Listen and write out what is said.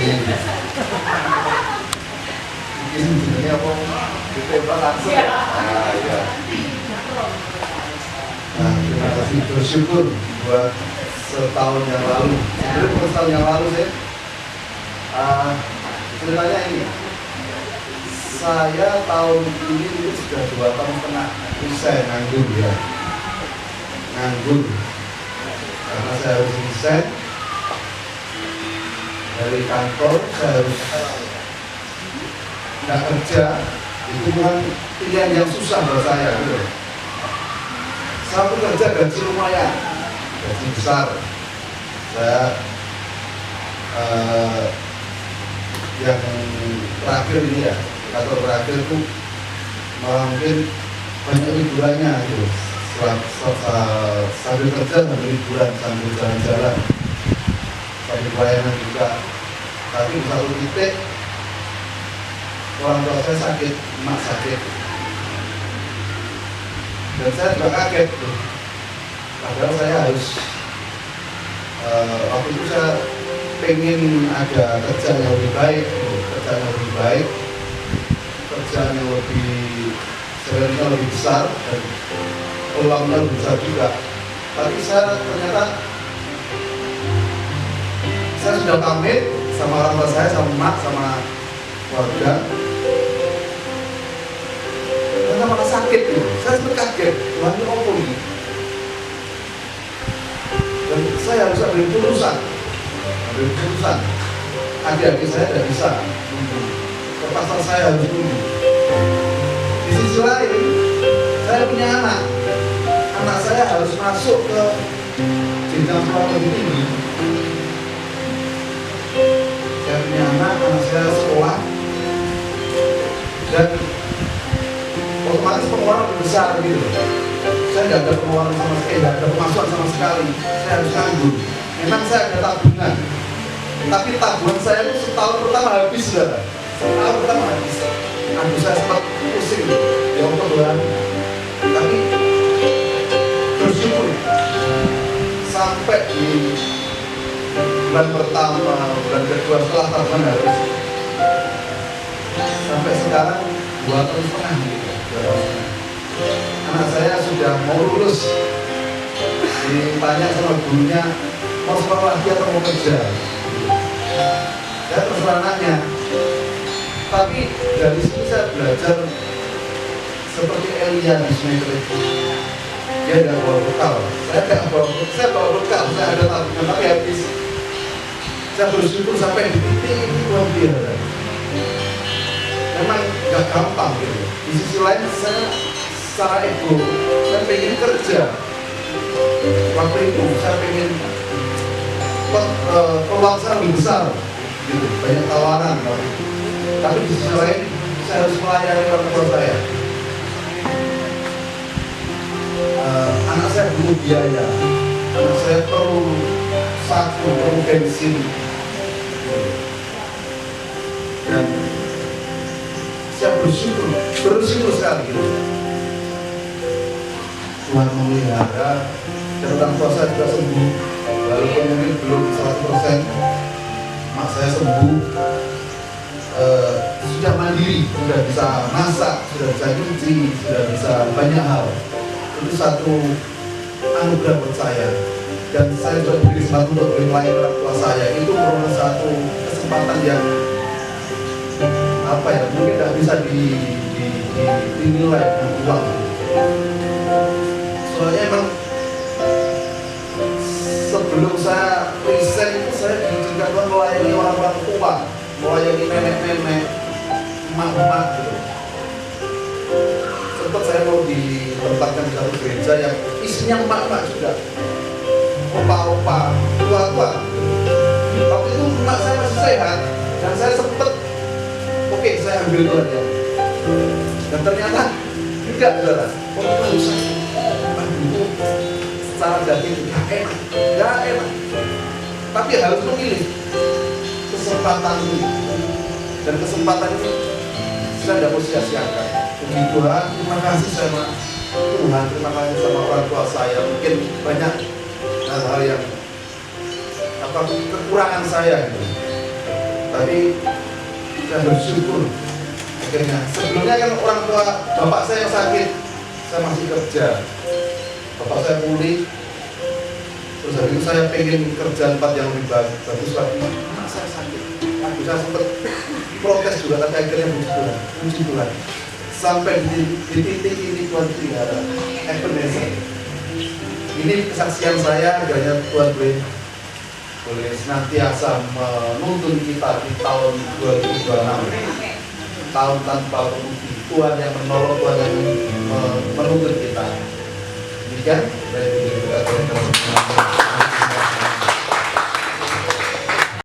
Bikin ini apa? Ditembak langsung. Nah, iya. Nah, terima kasih, bersyukur buat setahun yang lalu. Sebenarnya setahun yang lalu sih. Ceritanya ini. Saya tahun ini itu sudah 2 tahun setengah usai nganggur ya. Nganggur. Karena saya harus resign dari kantor, saya harus nggak kerja. Itu bukan pilihan yang susah buat saya gitu. Saya bekerja gaji lumayan, gaji besar. Saya yang terakhir ini ya, kantor terakhir itu malah mungkin banyak liburannya gitu. Sambil kerja, sambil liburan, sambil jalan-jalan, sambil pelayanan juga. Tapi di satu titik orang tua saya sakit, emak sakit, dan saya juga kaget tuh. Padahal saya harus waktu itu saya pengen ada kerjaan yang lebih baik, kerjaan yang lebih baik, kerjaan yang lebih sebenarnya lebih besar dan peluangnya lebih besar juga. Tapi saya ternyata saya sudah pamit sama orang tua saya, sama emak, sama keluarga. Ternyata malah sakit gitu. Saya sempat kaget, Tuhan ini apa ini? Dan saya harus ambil keputusan. Adik-adik saya tidak bisa nunggu. Terpaksa saya harus nunggu. Di sisi lain, saya punya anak. Anak saya harus masuk ke jenjang sekolah lebih tinggi. Saya punya anak saya sekolah, dan otomatis pengeluaran lebih besar gitu. Saya tidak ada pengeluaran sama sekali, tidak ada pemasukan sama sekali. Saya harus nganggur. Memang saya ada tabungan, tapi tabungan saya itu setahun pertama habis, saudara. Setahun pertama habis. Aduh, saya sempat pusing ya untuk Tuhan. Tapi bersyukur sampai di bulan pertama, bulan kedua setelah tabungan habis, sampai sekarang 2 tahun setengah gitu. Anak saya sudah mau lulus, ditanya sama gurunya mau sekolah lagi atau mau kerja. Saya terserah anaknya. Tapi dari sini saya belajar seperti Elia di Sungai Kerit. Dia tidak bawa bekal. Saya bawa bekal. Saya ada tabungan tapi habis. Saya bersyukur sampai di titik ini luar biasa. Memang gak gampang gitu. Di sisi lain saya secara ego, saya pengen kerja. Waktu itu saya pengen peluang saya lebih besar gitu, banyak tawaran. Tapi di sisi lain saya harus melayani orang tua saya. Anak saya butuh biaya, anak saya perlu saku, perlu bensin, dan saya bersyukur sekali gitu. Tuhan memelihara, dan orang tua saya juga sembuh, walaupun mungkin belum 100%. Mak saya sembuh, sudah mandiri, sudah bisa masak, sudah bisa cuci, sudah bisa banyak hal. Itu satu anugerah buat saya, dan saya juga diberi kesempatan untuk melayani orang tua saya. Itu merupakan satu kesempatan yang apa ya, mungkin tidak bisa dinilai dengan uang. Soalnya emang sebelum saya resign itu saya diizinkan Tuhan melayani orang-orang tua, melayani nenek-nenek, emak-emak gitu. Sempat saya mau ditempatkan di satu gereja yang isinya emak-emak juga, opa-opa, tua-tua. Waktu itu emak saya masih sehat, dan saya sempat oke, saya ambil Tuhan ya. Dan ternyata tidak, saudara. Oh, usah. Itu secara daging gak enak. Tapi harus memilih kesempatan ini. Dan kesempatan ini saya tidak mau sia-siakan. Puji Tuhan, terima kasih sama Tuhan, terima kasih sama orang tua saya. Mungkin banyak hal-hal yang kekurangan saya gitu. Tapi saya bersyukur akhirnya. Sebelumnya kan orang tua bapak saya yang sakit, saya masih kerja. Bapak saya pulih, terus hari itu saya pengen kerja tempat yang lebih bagus lagi. Anak saya sakit, aduh saya sempat protes juga, tapi akhirnya puji Tuhan. Sampai di titik ini Tuhan tidak ada Ebenezer. Ini kesaksian saya, akhirnya Tuhan boleh senantiasa menuntun kita di tahun 2026, tahun tanpa pemutih. Tuhan yang menolong, Tuhan yang menuntun kita. Demikian, baik,